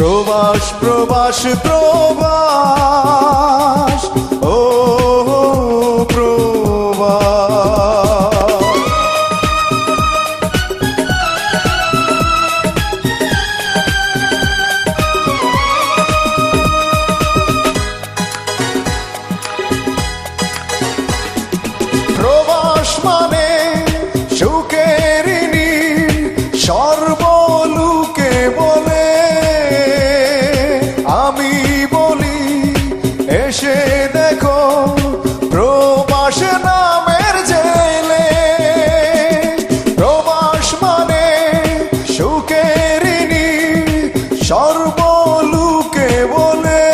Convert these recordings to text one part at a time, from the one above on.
প্রবাস প্রবাস প্রবাস, ও প্রবাস। প্রবাস মানে সুখের নীড়, সর্বলোকে বলে। আমি বলি এসে দেখো প্রবাস নামের জেলে। প্রবাস মানে সুখের নীড়, সর্বলোকে বলে।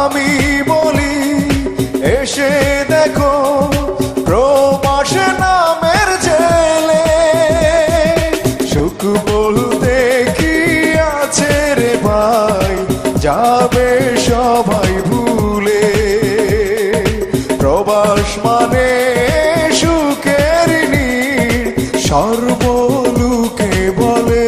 আমি বলি এসে দেখো প্রবাস নামের জেলে। সুখ বলতে কি আছে রে ভাই, যাবে সবাই ভুলে। প্রবাস মানে সুখের নীড়, সর্বলোকে বলে।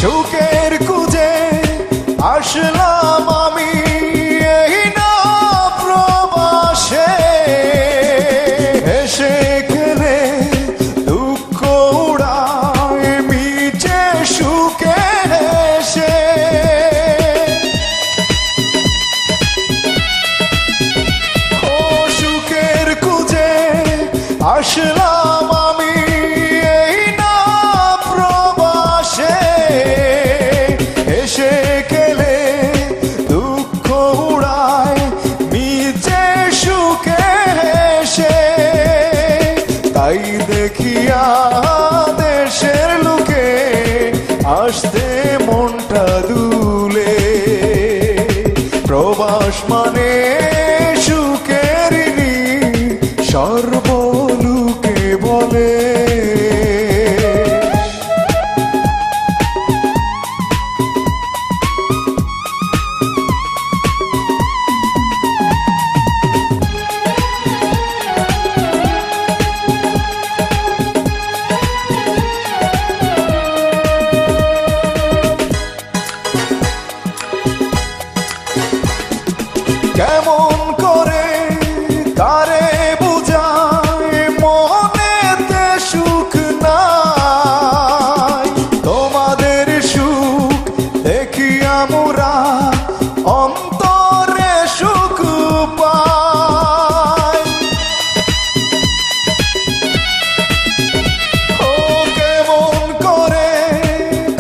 সুখের খুঁজে আসলাম আমি এই না প্রবাসে। হেসে খেলে দুঃখ উড়ায় মিছে সুখে হেসে। ও সুখের খুঁজে আসলাম আমি এই না প্রবাসে। হেসে খেলে দুঃখ উড়ায় মিছে সুখে হেসে। তাই দেখিয়া দেশের লোকে আসতে মনটা দুলে। প্রবাস মানে সুখের নীড়, সর্বলোকে বলে। কেমন করে কারে বুঝায় মনেতে সুখ নাই। তোমাদের সুখ দেখিয়া মোরা অন্তরে সুখ পাই। ও কেমন করে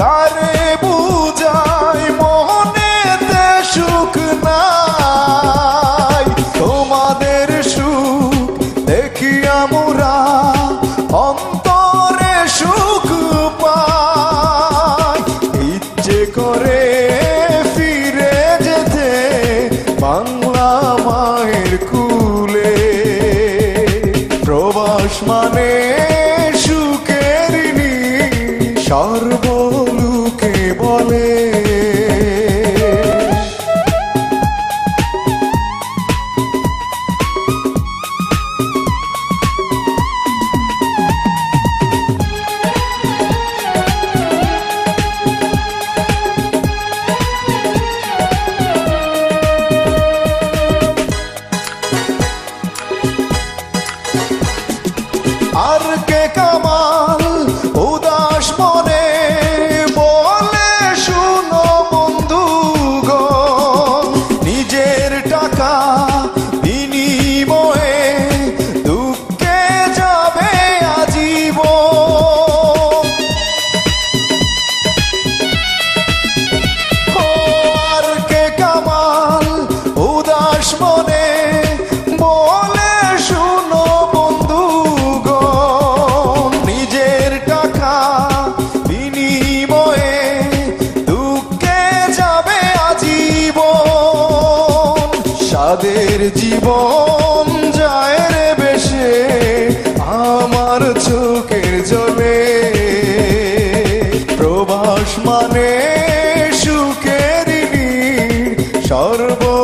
কারে বুঝায় মনেতে সুখ নাই। তোমাদের সুখ দেখিয়া মোরা অন্তরে সুখ পাই। ইচ্ছে করে ফিরে যেতে বাংলা মায়ের কুলে। প্রবাস মানে সুখের নীড়, সর্বলোকে বলে। আর কে কামাল উদাস মনে বলে শুনো বন্ধুগণ। নিজের টাকা বিনিময়ে দুঃখে যাবে আজীবন। আর কে কামাল উদাস মনে বলে শুনো বন্ধুগণ। নিজের টাকা বিনিময়ে দুঃখে যাবে আজীবন। সাদের জীবন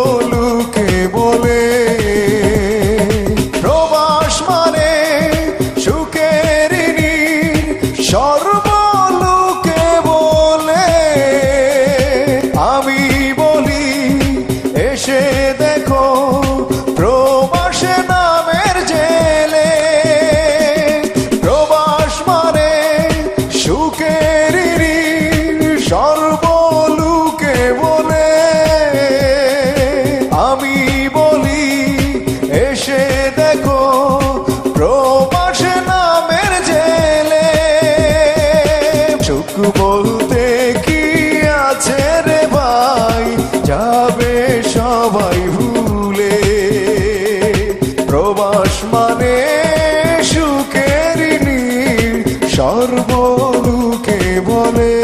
সর্বলোকে বলে প্রবাস মানে সুখের নীড় সর্বলোকে বলে আমি বলি এসে দেখো প্রবাসে নামের জেলে প্রবাস মানে সুখের ঋণ সর্বলোকে বলে আমি বলি এসে দেখো প্রবাসে নামের জেলে সুখ বলতে কি আছে রে ভাই যাবে সবাই ভুলে প্রবাস মানে সুখের নীড় সর্বলোকে বলে